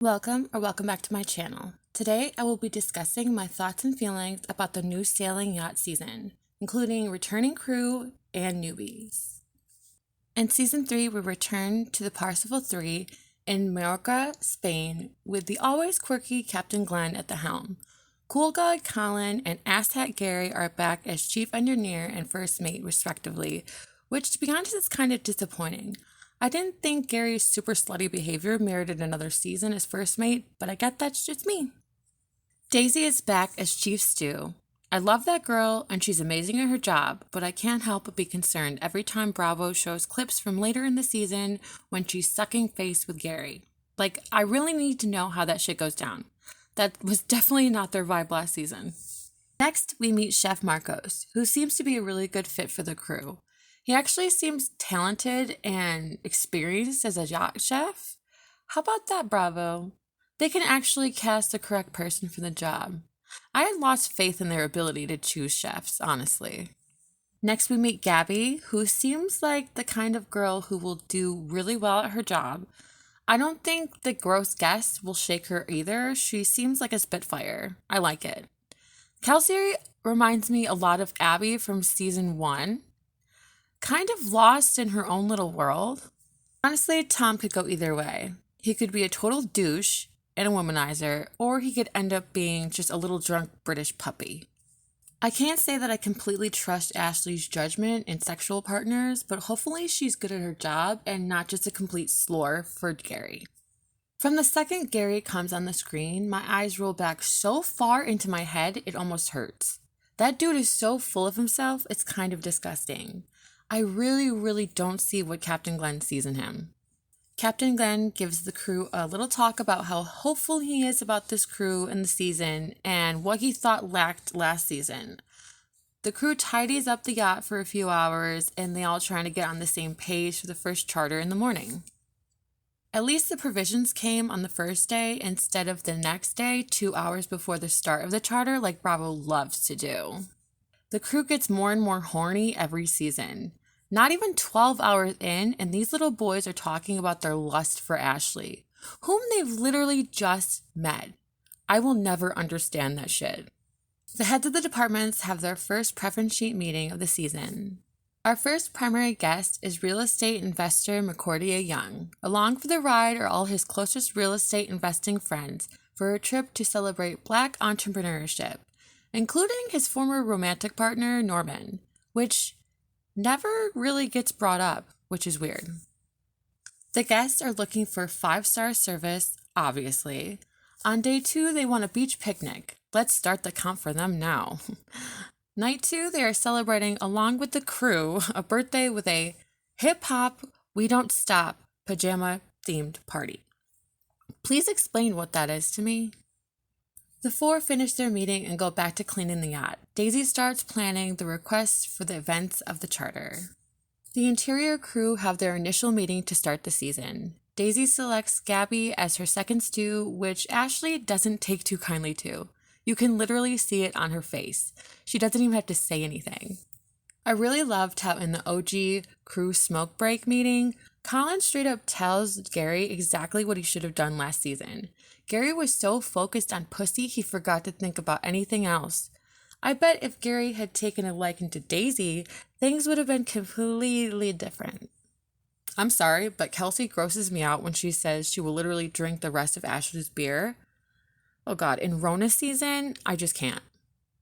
Welcome back to my channel. Today I will be discussing my thoughts and feelings about the new sailing yacht season, including returning crew and newbies. In season 3, we return to the Parsifal 3 in Majorca, Spain, with the always quirky Captain Glenn at the helm. Cool guy Colin and asshat Gary are back as chief engineer and first mate respectively, which to be honest is kind of disappointing. I didn't think Gary's super slutty behavior merited another season as first mate, but I get that's just me. Daisy is back as Chief Stew. I love that girl and she's amazing at her job, but I can't help but be concerned every time Bravo shows clips from later in the season when she's sucking face with Gary. Like, I really need to know how that shit goes down. That was definitely not their vibe last season. Next, we meet Chef Marcos, who seems to be a really good fit for the crew. He actually seems talented and experienced as a yacht chef. How about that, Bravo? They can actually cast the correct person for the job. I had lost faith in their ability to choose chefs, honestly. Next, we meet Gabby, who seems like the kind of girl who will do really well at her job. I don't think the gross guests will shake her either. She seems like a spitfire. I like it. Kelsey reminds me a lot of Abby from season 1. Kind of lost in her own little world. Honestly, Tom could go either way. He could be a total douche and a womanizer, or he could end up being just a little drunk British puppy. I can't say that I completely trust Ashley's judgment in sexual partners, but hopefully she's good at her job and not just a complete slore for Gary. From the second Gary comes on the screen, my eyes roll back so far into my head it almost hurts. That dude is so full of himself, it's kind of disgusting. I really don't see what Captain Glenn sees in him. Captain Glenn gives the crew a little talk about how hopeful he is about this crew and the season and what he thought lacked last season. The crew tidies up the yacht for a few hours and they all trying to get on the same page for the first charter in the morning. At least the provisions came on the first day instead of the next day 2 hours before the start of the charter like Bravo loves to do. The crew gets more and more horny every season. Not even 12 hours in, and these little boys are talking about their lust for Ashley, whom they've literally just met. I will never understand that shit. The heads of the departments have their first preference sheet meeting of the season. Our first primary guest is real estate investor McCordia Young. Along for the ride are all his closest real estate investing friends for a trip to celebrate Black entrepreneurship, including his former romantic partner, Norman, which never really gets brought up, which is weird. The guests are looking for 5-star service, obviously. On day 2, they want a beach picnic. Let's start the count for them now. Night 2, they are celebrating, along with the crew, a birthday with a hip-hop, we don't stop, pajama-themed party. Please explain what that is to me. The 4 finish their meeting and go back to cleaning the yacht. Daisy starts planning the requests for the events of the charter. The interior crew have their initial meeting to start the season. Daisy selects Gabby as her second stew, which Ashley doesn't take too kindly to. You can literally see it on her face. She doesn't even have to say anything. I really loved how in the OG crew smoke break meeting, Colin straight up tells Gary exactly what he should have done last season. Gary was so focused on pussy, he forgot to think about anything else. I bet if Gary had taken a liking to Daisy, things would have been completely different. I'm sorry, but Kelsey grosses me out when she says she will literally drink the rest of Ashley's beer. Oh God, in Rona season, I just can't.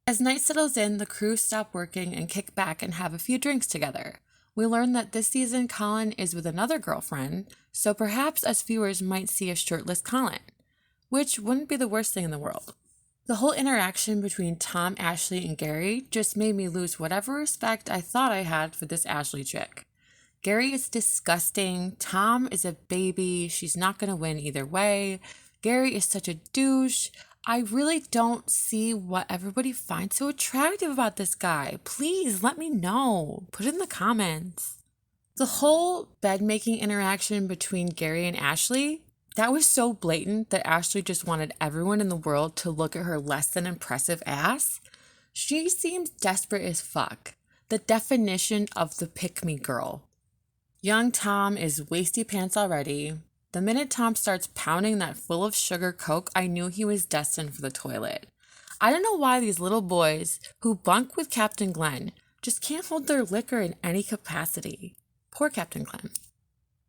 As night settles in, the crew stop working and kick back and have a few drinks together. We learn that this season Colin is with another girlfriend, so perhaps us viewers might see a shirtless Colin, which wouldn't be the worst thing in the world. The whole interaction between Tom, Ashley, and Gary just made me lose whatever respect I thought I had for this Ashley chick. Gary is disgusting, Tom is a baby, she's not going to win either way, Gary is such a douche. I really don't see what everybody finds so attractive about this guy. Please let me know. Put it in the comments. The whole bed-making interaction between Gary and Ashley, that was so blatant that Ashley just wanted everyone in the world to look at her less than impressive ass. She seems desperate as fuck. The definition of the pick-me girl. Young Tom is wasty pants already. The minute Tom starts pounding that full of sugar Coke, I knew he was destined for the toilet. I don't know why these little boys who bunk with Captain Glenn just can't hold their liquor in any capacity. Poor Captain Glenn.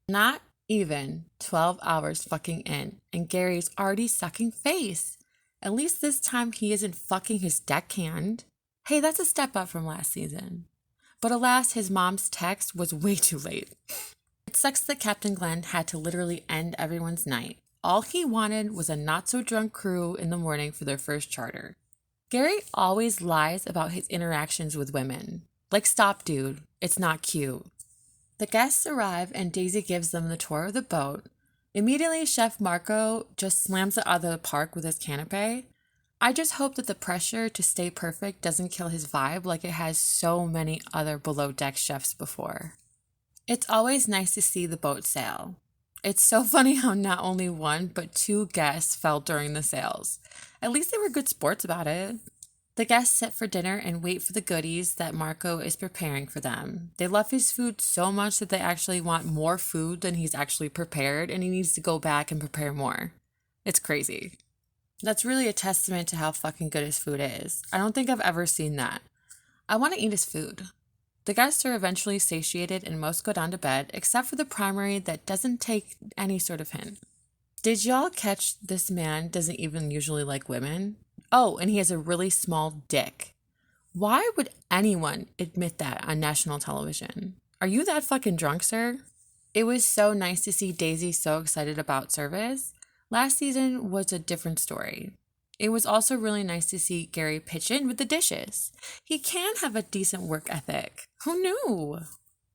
Not even 12 hours fucking in, and Gary's already sucking face. At least this time he isn't fucking his deckhand. Hey, that's a step up from last season. But alas, his mom's text was way too late. It sucks that Captain Glenn had to literally end everyone's night. All he wanted was a not-so-drunk crew in the morning for their first charter. Gary always lies about his interactions with women. Like, stop, dude. It's not cute. The guests arrive and Daisy gives them the tour of the boat. Immediately, Chef Marco just slams it out of the park with his canapé. I just hope that the pressure to stay perfect doesn't kill his vibe like it has so many other below-deck chefs before. It's always nice to see the boat sail. It's so funny how not only one, but two guests fell during the sails. At least they were good sports about it. The guests sit for dinner and wait for the goodies that Marco is preparing for them. They love his food so much that they actually want more food than he's actually prepared, and he needs to go back and prepare more. It's crazy. That's really a testament to how fucking good his food is. I don't think I've ever seen that. I want to eat his food. The guests are eventually satiated and most go down to bed, except for the primary that doesn't take any sort of hint. Did y'all catch this man doesn't even usually like women? Oh, and he has a really small dick. Why would anyone admit that on national television? Are you that fucking drunk, sir? It was so nice to see Daisy so excited about service. Last season was a different story. It was also really nice to see Gary pitch in with the dishes. He can have a decent work ethic. Who knew?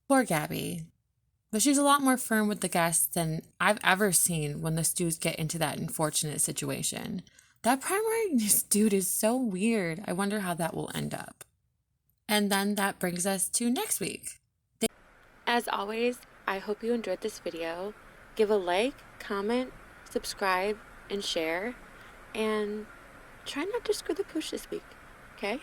Poor Gabby. But she's a lot more firm with the guests than I've ever seen when the stews get into that unfortunate situation. That primary dude is so weird. I wonder how that will end up. And then that brings us to next week. As always, I hope you enjoyed this video. Give a like, comment, subscribe, and share. And try not to screw the pooch this week, okay?